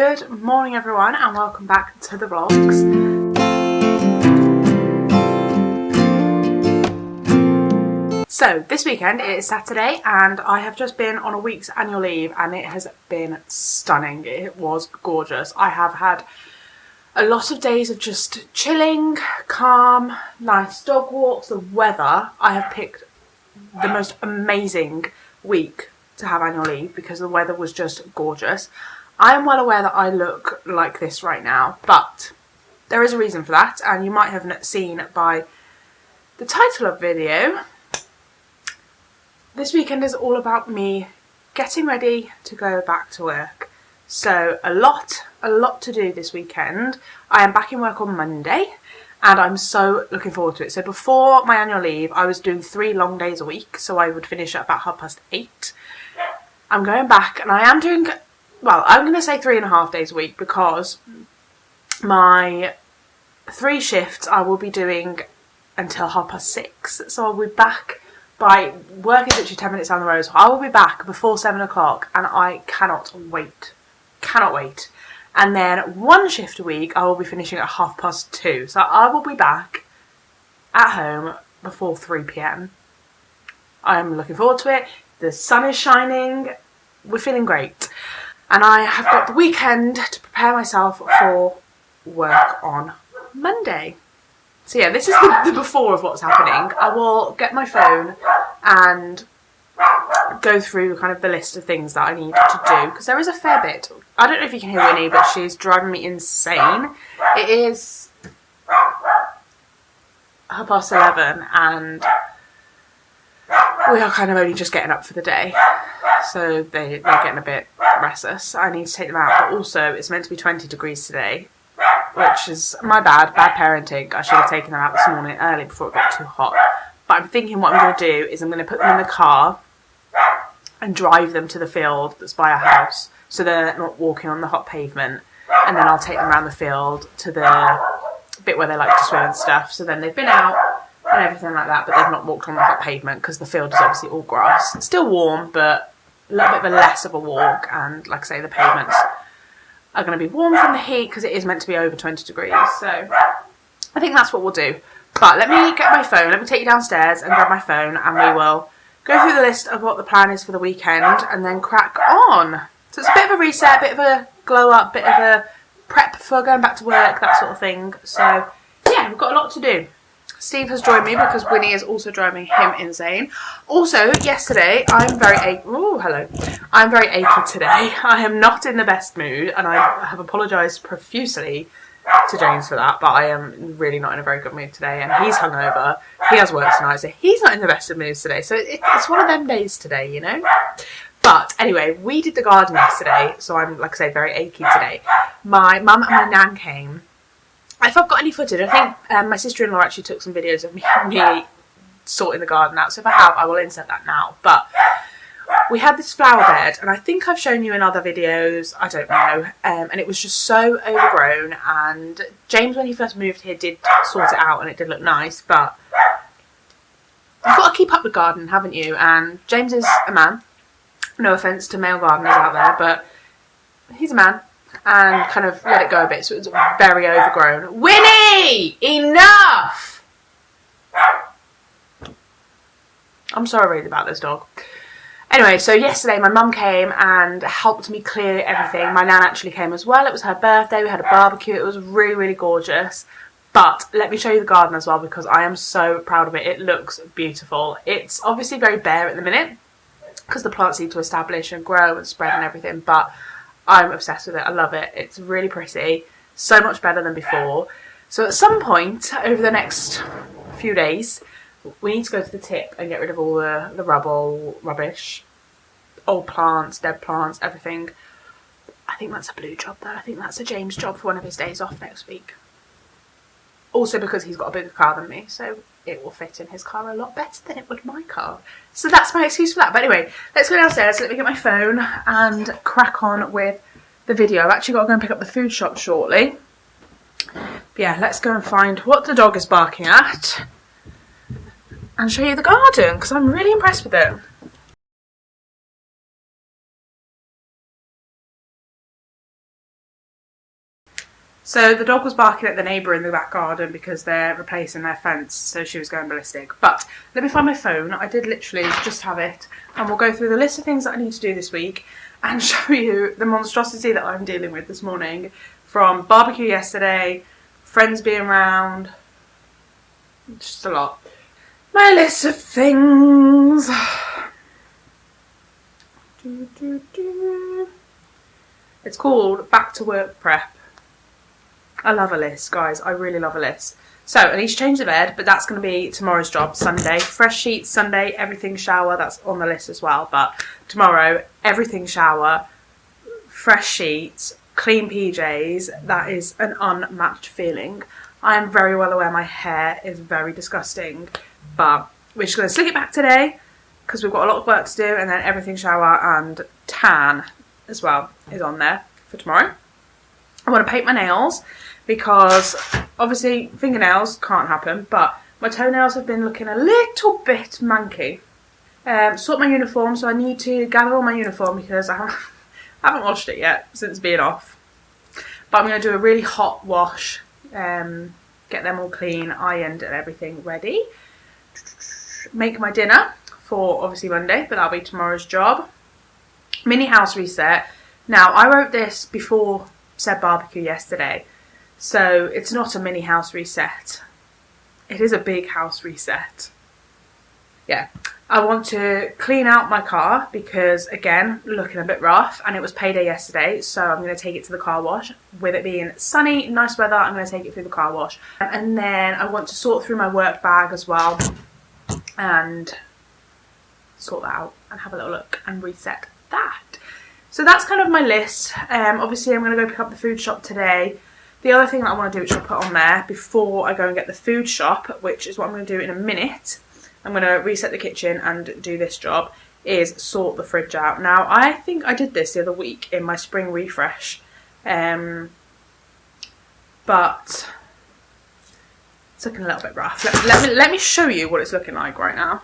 Good morning everyone and welcome back to the vlogs. So this weekend it is Saturday and I have just been on a week's annual leave and it has been stunning. It was gorgeous. I have had a lot of days of just chilling, calm, nice dog walks. The weather, I have picked the most amazing week to have annual leave because the weather was just gorgeous. I am well aware that I look like this right now, but there is a reason for that, and you might have seen by the title of the video. This weekend is all about me getting ready to go back to work. So a lot to do this weekend. I am back in work on Monday and I'm so looking forward to it. So before my annual leave, I was doing 3 long days a week, so I would finish at about 8:30. I'm going back and I am doing, well, I'm going to say 3.5 days a week because my 3 shifts I will be doing until 6:30. So I'll be back by, work is literally 10 minutes down the road, so I will be back before 7 o'clock and I cannot wait. Cannot wait. And then 1 shift a week I will be finishing at 2:30. So I will be back at home before 3 p.m. I'm looking forward to it. The sun is shining. We're feeling great. And I have got the weekend to prepare myself for work on Monday. So yeah, this is the before of what's happening. I will get my phone and go through kind of the list of things that I need to do, because there is a fair bit. I don't know if you can hear Winnie, but she's driving me insane. It is 11:30 and we are kind of only just getting up for the day. So they're getting a bit restless. I need to take them out, but also it's meant to be 20 degrees today, which is my bad parenting. I should have taken them out this morning early before it got too hot. But I'm thinking what I'm going to do is I'm going to put them in the car and drive them to the field that's by our house, so they're not walking on the hot pavement, and then I'll take them around the field to the bit where they like to swim and stuff. So then they've been out and everything like that, but they've not walked on the hot pavement because the field is obviously all grass. It's still warm, but a little bit of a less of a walk, and like I say, the pavements are going to be warm from the heat because it is meant to be over 20 degrees. So I think that's what we'll do. But let me get my phone, let me take you downstairs and grab my phone, and we will go through the list of what the plan is for the weekend and then crack on. So it's a bit of a reset, bit of a glow up, bit of a prep for going back to work, that sort of thing. So yeah, we've got a lot to do. Steve has joined me because Winnie is also driving him insane. Also, yesterday, I'm very achy today. I am not in the best mood and I have apologised profusely to James for that, but I am really not in a very good mood today, and he's hungover. He has work tonight, so he's not in the best of moods today. So it's one of them days today, you know? But anyway, we did the garden yesterday, so I'm, like I say, very achy today. My mum and my nan came. If I've got any footage, I think my sister-in-law actually took some videos of me sorting the garden out. So if I have, I will insert that now. But we had this flower bed, and I think I've shown you in other videos, I don't know. And it was just so overgrown. And James, when he first moved here, did sort it out, and it did look nice. But you've got to keep up with gardening, haven't you? And James is a man. No offence to male gardeners out there, but he's a man. And kind of let it go a bit, so it was very overgrown. Winnie! Enough! I'm sorry about this dog. Anyway, so yesterday my mum came and helped me clear everything. My nan actually came as well. It was her birthday. We had a barbecue. It was really, really gorgeous. But let me show you the garden as well, because I am so proud of it. It looks beautiful. It's obviously very bare at the minute because the plants need to establish and grow and spread and everything, but I'm obsessed with it. I love it. It's really pretty. So much better than before. So at some point over the next few days, we need to go to the tip and get rid of all the rubbish, old plants, dead plants, everything. I think that's a Blue job though. I think that's a James job for one of his days off next week. Also because he's got a bigger car than me, so it will fit in his car a lot better than it would my car. So that's my excuse for that. But anyway, let's go downstairs, let me get my phone and crack on with the video. I've actually got to go and pick up the food shop shortly. But yeah, let's go and find what the dog is barking at and show you the garden, because I'm really impressed with it. So the dog was barking at the neighbour in the back garden because they're replacing their fence, so she was going ballistic. But let me find my phone. I did literally just have it, and we'll go through the list of things that I need to do this week and show you the monstrosity that I'm dealing with this morning, from barbecue yesterday, friends being round, just a lot. My list of things. It's called Back to Work Prep. I love a list, guys. I really love a list. So I need to change the bed, but that's going to be tomorrow's job, Sunday. Fresh sheets, Sunday, everything shower, that's on the list as well. But tomorrow, everything shower, fresh sheets, clean PJs. That is an unmatched feeling. I am very well aware my hair is very disgusting, but we're just going to slick it back today because we've got a lot of work to do, and then everything shower and tan as well is on there for tomorrow. I want to paint my nails because obviously fingernails can't happen, but my toenails have been looking a little bit manky. Sort my uniform, so I need to gather all my uniform because I haven't washed it yet since being off. But I'm going to do a really hot wash, get them all clean, ironed and everything ready. Make my dinner for obviously Monday, but that'll be tomorrow's job. Mini house reset. Now, I wrote this before said barbecue yesterday, so it's not a mini house reset. It is a big house reset. Yeah, I want to clean out my car because, again, looking a bit rough, and it was payday yesterday, so I'm going to take it to the car wash. With it being sunny, nice weather, I'm going to take it through the car wash. And then I want to sort through my work bag as well and sort that out and have a little look and reset that. So that's kind of my list. Obviously I'm going to go pick up the food shop today. The other thing that I want to do, which I'll put on there before I go and get the food shop, which is what I'm going to do in a minute, I'm going to reset the kitchen and do this job, is sort the fridge out. Now, I think I did this the other week in my spring refresh, but it's looking a little bit rough. Let me show you what it's looking like right now.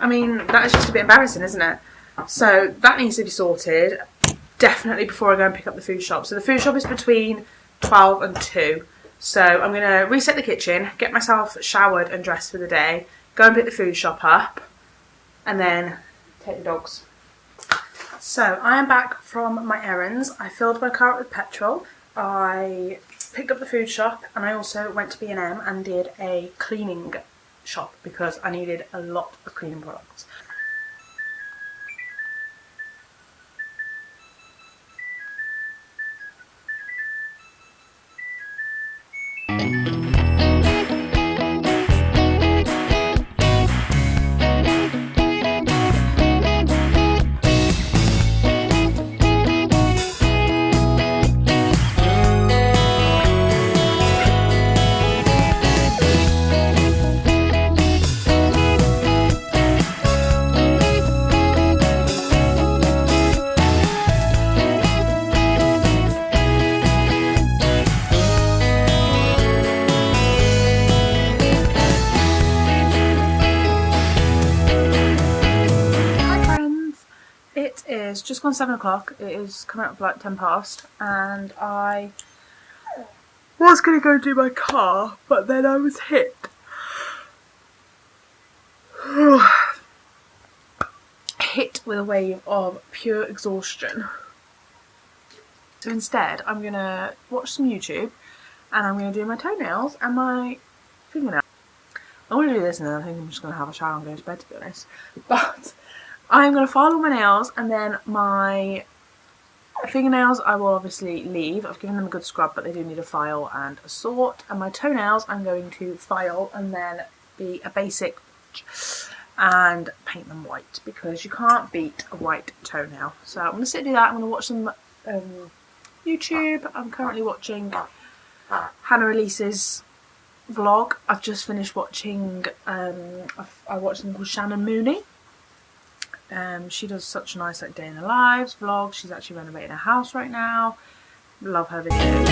I mean, that is just a bit embarrassing, isn't it? So that needs to be sorted definitely before I go and pick up the food shop. So the food shop is between 12 and 2. So I'm going to reset the kitchen, get myself showered and dressed for the day, go and pick the food shop up, and then take the dogs. So I am back from my errands. I filled my car up with petrol. I picked up the food shop, and I also went to B&M and did a cleaning shop because I needed a lot of cleaning products. It's just gone 7 o'clock. It is coming up like 10 past, and I was going to go do my car, but then I was hit. Hit with a wave of pure exhaustion. So instead, I'm going to watch some YouTube, and I'm going to do my toenails and my fingernails. I'm going to do this, and then I think I'm just going to have a shower and go to bed, to be honest. But I'm going to file all my nails, and then my fingernails I will obviously leave. I've given them a good scrub, but they do need a file and a sort. And my toenails I'm going to file and then be a basic and paint them white, because you can't beat a white toenail. So I'm going to sit and do that. I'm going to watch some YouTube. I'm currently watching Hannah Elise's vlog. I've just finished watching, I watched something called Shannon Mooney. She does such a nice like day in the lives vlog. She's actually renovating her house right now. Love her videos.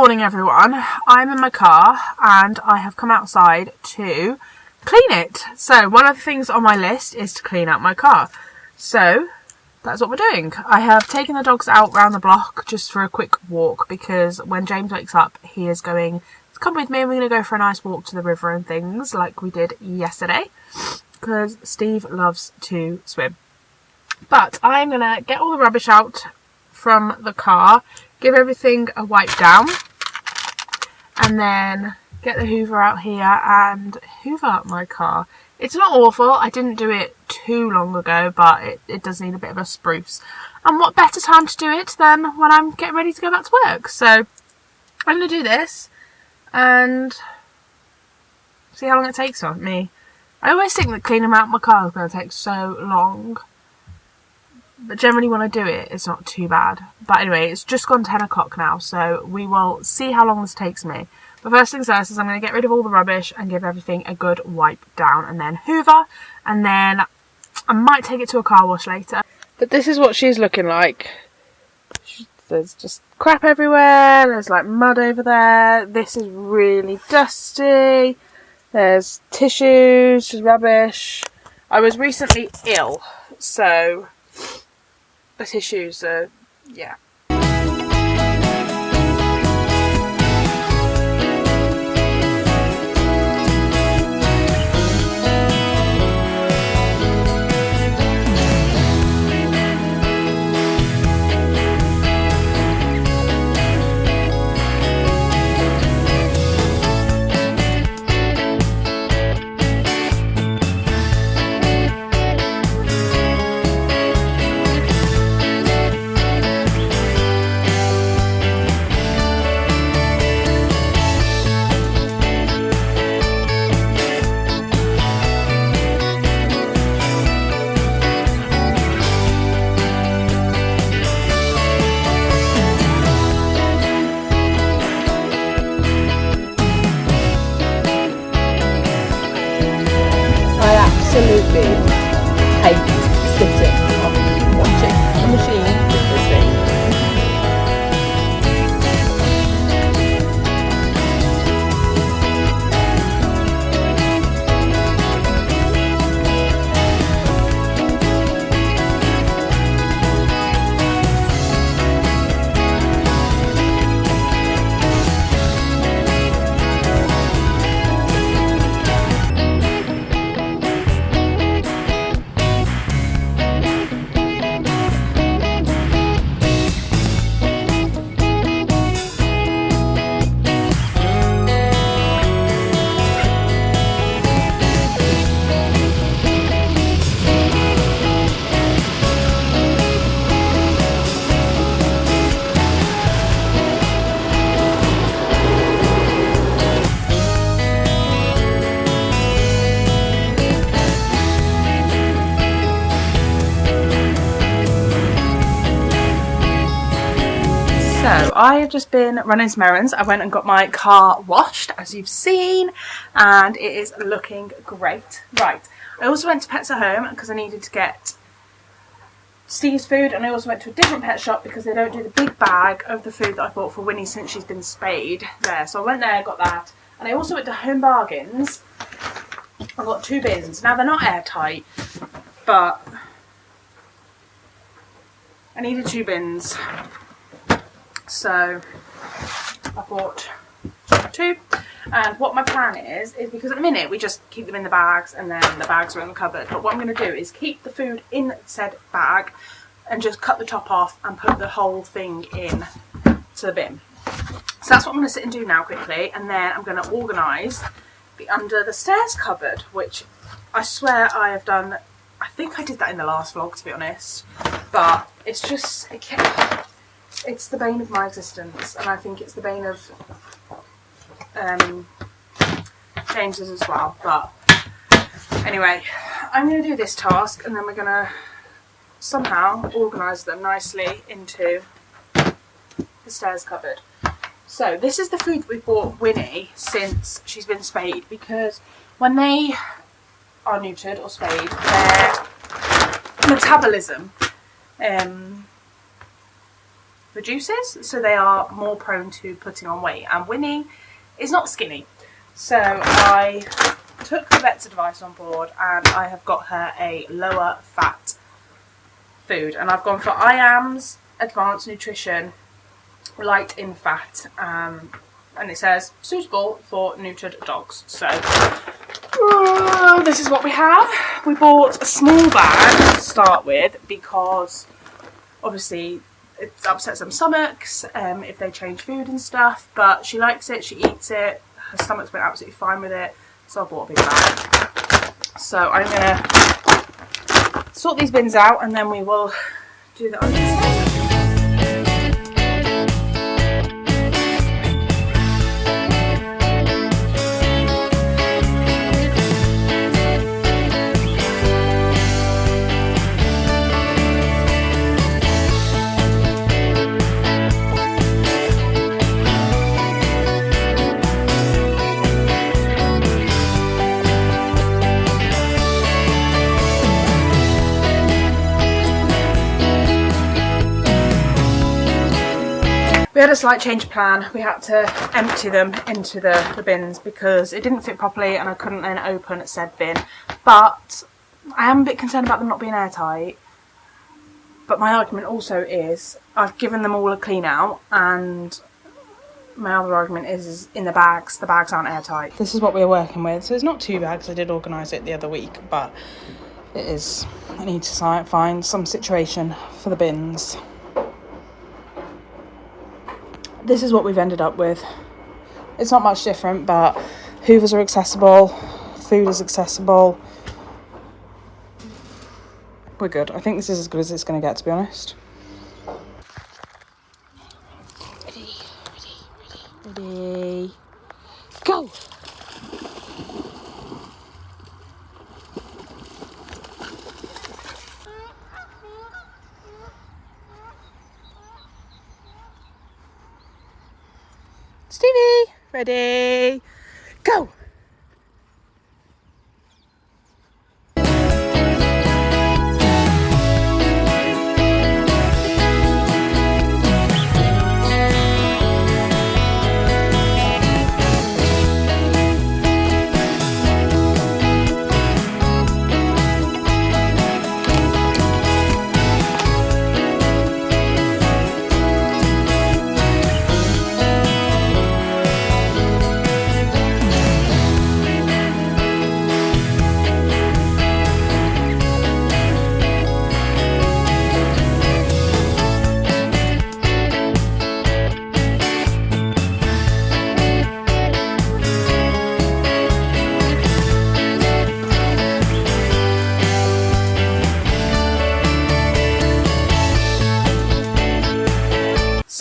morning everyone, I'm in my car and I have come outside to clean it. So one of the things on my list is to clean out my car. So that's what we're doing. I have taken the dogs out round the block just for a quick walk because when James wakes up he is going to come with me and we're going to go for a nice walk to the river and things like we did yesterday because Steve loves to swim. But I'm going to get all the rubbish out from the car, give everything a wipe down, and then get the hoover out here and hoover up my car. It's not awful, I didn't do it too long ago, but it does need a bit of a spruce. And what better time to do it than when I'm getting ready to go back to work. So I'm going to do this and see how long it takes on me. I always think that cleaning out my car is going to take so long. But generally when I do it, it's not too bad. But anyway, it's just gone 10 o'clock now, so we will see how long this takes me. But first things first is I'm going to get rid of all the rubbish and give everything a good wipe down and then hoover. And then I might take it to a car wash later. But this is what she's looking like. There's just crap everywhere. There's like mud over there. This is really dusty. There's tissues, just rubbish. I was recently ill, so the tissues are, yeah. Absolutely hate sitting and watching a machine do this thing. So I have just been running some errands. I went and got my car washed, as you've seen, and it is looking great. Right, I also went to Pets at Home because I needed to get Steve's food, and I also went to a different pet shop because they don't do the big bag of the food that I bought for Winnie since she's been spayed there. So I went there, got that, and I also went to Home Bargains. I got 2 bins. Now they're not airtight, but I needed 2 bins. So I bought 2, and what my plan is because at the minute we just keep them in the bags and then the bags are in the cupboard, but what I'm going to do is keep the food in said bag and just cut the top off and put the whole thing in to the bin. So that's what I'm going to sit and do now quickly, and then I'm going to organise the under the stairs cupboard, which I swear I have done. I think I did that in the last vlog, to be honest, but it's just it's the bane of my existence, and I think it's the bane of James's as well. But anyway, I'm going to do this task and then we're going to somehow organise them nicely into the stairs cupboard. So this is the food that we've bought Winnie since she's been spayed, because when they are neutered or spayed, their metabolism reduces, so they are more prone to putting on weight. And Winnie is not skinny, so I took the vet's advice on board and I have got her a lower fat food, and I've gone for IAM's Advanced Nutrition Light in Fat, and it says suitable for neutered dogs. So this is what we have. We bought a small bag to start with because obviously it upsets some stomachs if they change food and stuff, but she likes it, she eats it, her stomach's been absolutely fine with it, so I bought a big bag. So I'm going to sort these bins out and then we will do the other side. We had a slight change of plan. We had to empty them into the bins because it didn't fit properly and I couldn't then open said bin. But I am a bit concerned about them not being airtight. But my argument also is I've given them all a clean out, and my other argument is in the bags aren't airtight. This is what we're working with. So it's not 2 bags. I did organise it the other week, but it is. I need to find some situation for the bins. This is what we've ended up with. It's not much different, but hoovers are accessible, food is accessible. We're good. I think this is as good as it's going to get, to be honest. Ready. Go! Stevie, ready, go!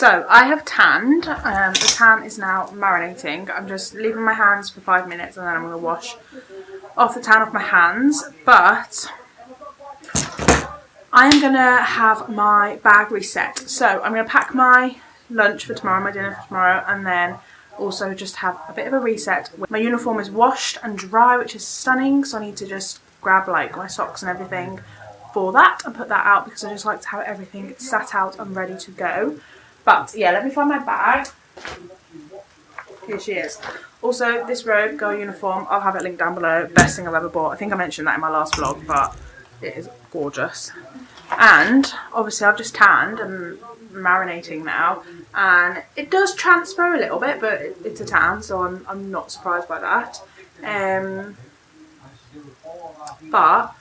So I have tanned. The tan is now marinating. I'm just leaving my hands for 5 minutes and then I'm going to wash off the tan off my hands. But I'm going to have my bag reset. So I'm going to pack my lunch for tomorrow, my dinner for tomorrow, and then also just have a bit of a reset. My uniform is washed and dry, which is stunning, so I need to just grab like my socks and everything for that and put that out because I just like to have everything sat out and ready to go. But yeah, let me find my bag. Here she is. Also, this robe, girl uniform, I'll have it linked down below. Best thing I've ever bought. I think I mentioned that in my last vlog, but it is gorgeous. And obviously I've just tanned and marinating now, and it does transfer a little bit, but it's a tan, so I'm not surprised by that. But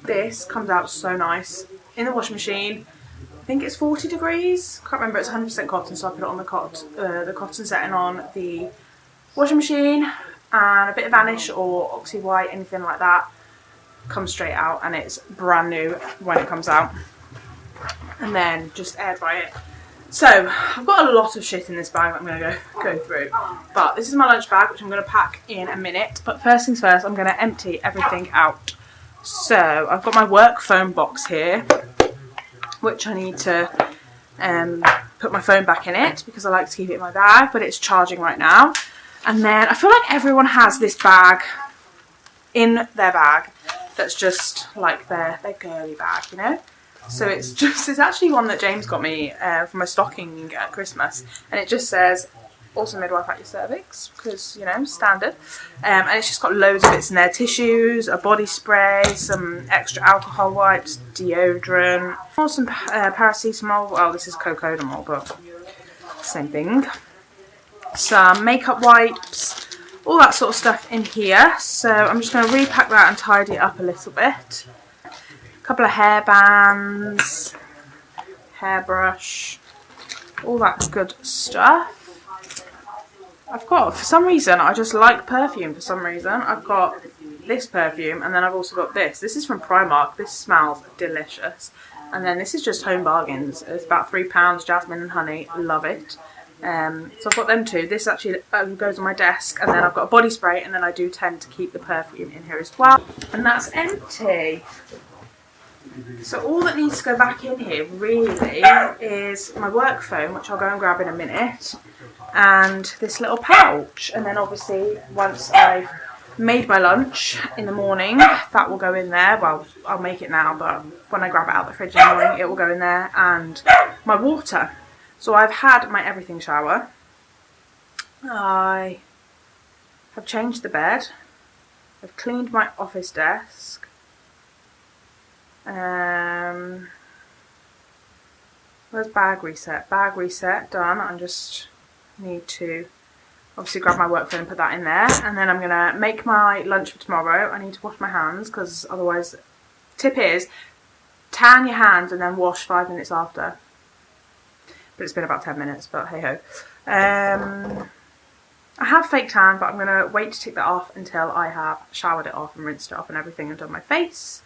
this comes out so nice in the washing machine. I think it's 40 degrees. Can't remember. It's 100% cotton, so I put it on the cotton setting on the washing machine, and a bit of Vanish or Oxy White, anything like that, comes straight out, and it's brand new when it comes out. And then just air dry it. So I've got a lot of shit in this bag that I'm going to go through, but this is my lunch bag, which I'm going to pack in a minute. But first things first, I'm going to empty everything out. So I've got my work phone box here, which I need to put my phone back in it because I like to keep it in my bag, but it's charging right now. And then I feel like everyone has this bag in their bag that's just like their girly bag, you know? So it's actually one that James got me for my stocking at Christmas, and it just says also midwife at your cervix, because, you know, standard. And it's just got loads of bits in there: tissues, a body spray, some extra alcohol wipes, deodorant, some paracetamol. Well, this is cocodamol, but same thing. Some makeup wipes, all that sort of stuff in here. So I'm just going to repack that and tidy it up a little bit. A couple of hair bands, hairbrush, all that good stuff. I've got, for some reason, I just like perfume for some reason. I've got this perfume, and then I've also got this. This is from Primark. This smells delicious. And then this is just Home Bargains. It's about £3, jasmine and honey. Love it. So I've got them two. This actually goes on my desk, and then I've got a body spray, and then I do tend to keep the perfume in here as well. And that's empty. So all that needs to go back in here really is my work phone, which I'll go and grab in a minute, and this little pouch. And then obviously once I've made my lunch in the morning, that will go in there. Well, I'll make it now, but when I grab it out of the fridge in the morning, it will go in there. And my water. So I've had my everything shower. I have changed the bed. I've cleaned my office desk. Where's bag reset? Bag reset done. I just need to obviously grab my work phone and put that in there. And then I'm going to make my lunch for tomorrow. I need to wash my hands because otherwise, tip is, tan your hands and then wash 5 minutes after. But it's been about 10 minutes, but hey ho. I have fake tan, but I'm going to wait to take that off until I have showered it off and rinsed it off and everything and done my face.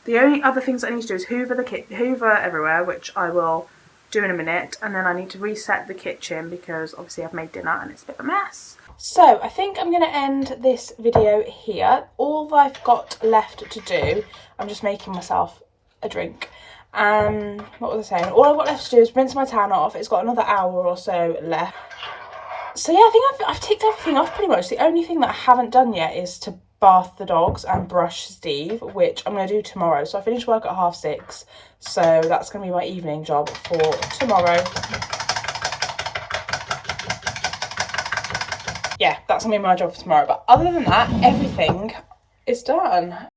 The only other things I need to do is hoover everywhere, which I will do in a minute, and then I need to reset the kitchen because obviously I've made dinner and it's a bit of a mess. So I think I'm going to end this video here. All I've got left to do, I'm just making myself a drink. What was I saying? All I've got left to do is rinse my tan off. It's got another hour or so left. So yeah, I think I've ticked everything off pretty much. The only thing that I haven't done yet is to bath the dogs and brush Steve, which I'm going to do tomorrow. So I finish work at 6:30, so that's going to be my evening job for tomorrow. Yeah, that's going to be my job for tomorrow. But other than that, everything is done.